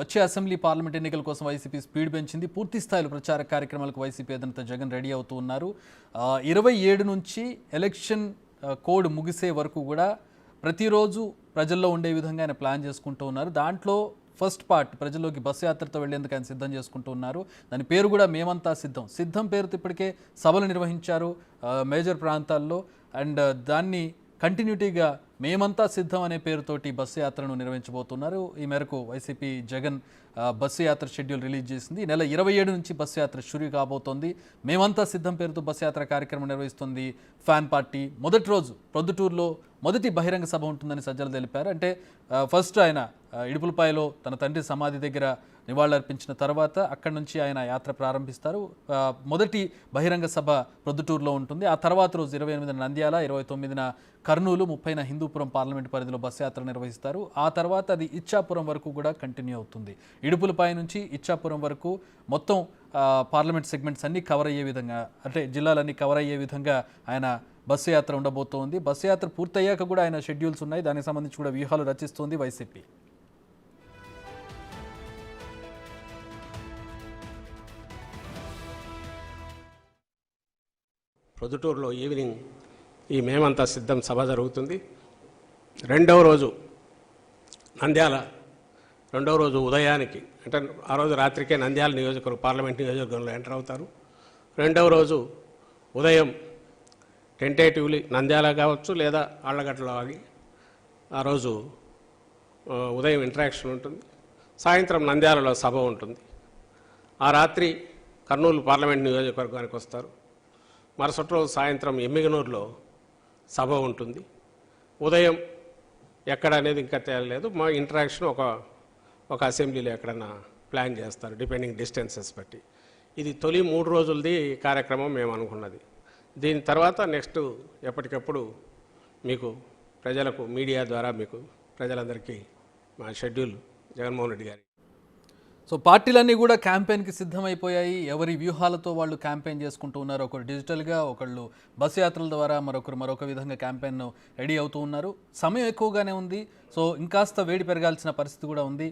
వచ్చే assembly parliament ఎన్నికల కోసం వైసీపీ స్పీడ్ పెంచింది. పూర్తి స్థాయిలో ప్రచార కార్యక్రమాలకు వైసీపీ అధినేత జగన్ రెడీ అవుతూ ఉన్నారు. 27 నుంచి ఎలక్షన్ కోడ్ ముగిసే వరకు కూడా ప్రతిరోజు ప్రజల్లో ఉండే విధంగా ఆయన ప్లాన్ చేసుకుంటూ ఉన్నారు. దాంట్లో ఫస్ట్ పార్ట్ ప్రజల్లోకి బస్సు యాత్రతో వెళ్లేందుకు ఆయన సిద్ధం చేసుకుంటూ ఉన్నారు. దాని పేరు కూడా మేమంతా సిద్ధం పేరుతో ఇప్పటికే సభలు నిర్వహించారు మేజర్ ప్రాంతాల్లో. అండ్ దాన్ని కంటిన్యూటీగా మేమంతా సిద్ధం అనే పేరుతోటి బస్సు యాత్రను నిర్వహించబోతున్నారు. ఈ మేరకు వైసీపీ జగన్ బస్సు యాత్ర షెడ్యూల్ రిలీజ్ చేసింది. ఈ నెల 27 నుంచి బస్సు యాత్ర షురూ కాబోతోంది. మేమంతా సిద్ధం పేరుతో బస్సు యాత్ర కార్యక్రమం నిర్వహిస్తుంది ఫ్యాన్ పార్టీ. మొదటి రోజు ప్రొద్దుటూరులో మొదటి బహిరంగ సభ ఉంటుందని సజ్జలు తెలిపారు. అంటే ఫస్ట్ ఆయన ఇడుపులపాయలో తన తండ్రి సమాధి దగ్గర నివాళులర్పించిన తర్వాత అక్కడి నుంచి ఆయన యాత్ర ప్రారంభిస్తారు. మొదటి బహిరంగ సభ ప్రొద్దుటూరులో ఉంటుంది. ఆ తర్వాత రోజు 28న నంద్యాల, 29న కర్నూలు, 30న హిందూపురం పార్లమెంట్ పరిధిలో బస్సు యాత్ర నిర్వహిస్తారు. ఆ తర్వాత అది ఇచ్చాపురం వరకు కూడా కంటిన్యూ అవుతుంది. ఇడుపులపాయ నుంచి ఇచ్చాపురం వరకు మొత్తం పార్లమెంట్ సెగ్మెంట్స్ అన్నీ కవర్ అయ్యే విధంగా, అంటే జిల్లాలన్నీ కవర్ అయ్యే విధంగా ఆయన బస్సు యాత్ర ఉండబోతోంది. బస్సు యాత్ర పూర్తయ్యాక కూడా ఆయన షెడ్యూల్స్ ఉన్నాయి. దానికి సంబంధించి కూడా వ్యూహాలు రచిస్తోంది వైసీపీ. ప్రొద్దుటూరులో ఈవినింగ్ ఈ మేమంతా సిద్ధం సభ జరుగుతుంది. రెండవ రోజు నంద్యాల, రెండవ రోజు ఉదయానికి, అంటే ఆ రోజు రాత్రికే నంద్యాల నియోజకవర్గం పార్లమెంట్ నియోజకవర్గంలో ఎంటర్ అవుతారు. రెండవ రోజు ఉదయం టెంటేటివ్లీ నంద్యాల కావచ్చు లేదా ఆళ్లగడ్డలో ఆగి ఆ రోజు ఉదయం ఇంటరాక్షన్ ఉంటుంది. సాయంత్రం నంద్యాలలో సభ ఉంటుంది. ఆ రాత్రి కర్నూలు పార్లమెంట్ నియోజకవర్గానికి వస్తారు. మరుసటి రోజు సాయంత్రం ఎమ్మిగనూరులో సభ ఉంటుంది. ఉదయం ఎక్కడ అనేది ఇంకా తేలలేదు. మా ఇంటరాక్షన్ ఒక అసెంబ్లీలో ఎక్కడన్నా ప్లాన్ చేస్తారు డిపెండింగ్ డిస్టెన్సెస్ బట్టి. ఇది తొలి 3 రోజులది కార్యక్రమం మేము అనుకున్నది. దీని తర్వాత నెక్స్ట్ ఎప్పటికప్పుడు మీకు ప్రజలకు మీడియా ద్వారా మీకు ప్రజలందరికీ మా షెడ్యూల్ జగన్మోహన్ రెడ్డి గారి. సో పార్టీలన్నీ కూడా క్యాంపెయిన్కి సిద్ధమైపోయాయి. ఎవరి వ్యూహాలతో వాళ్ళు క్యాంపెయిన్ చేసుకుంటూ ఉన్నారు. ఒకరు డిజిటల్గా, ఒకళ్ళు బస్సు యాత్రల ద్వారా, మరొక విధంగా క్యాంపెయిన్ రెడీ అవుతూ ఉన్నారు. సమయం ఎక్కువగానే ఉంది. సో ఇంకాస్త వేడి పెరగాల్సిన పరిస్థితి కూడా ఉంది.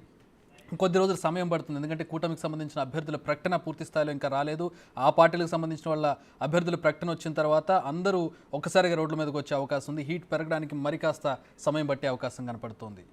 కొద్ది రోజులు సమయం పడుతుంది. ఎందుకంటే కూటమికి సంబంధించిన అభ్యర్థుల ప్రకటన పూర్తి స్థాయిలో ఇంకా రాలేదు. ఆ పార్టీలకు సంబంధించిన వాళ్ళ అభ్యర్థుల ప్రకటన వచ్చిన తర్వాత అందరూ ఒక్కసారిగా రోడ్ల మీదకి వచ్చే అవకాశం ఉంది. హీట్ పెరగడానికి మరి కాస్త సమయం పట్టే అవకాశం కనపడుతోంది.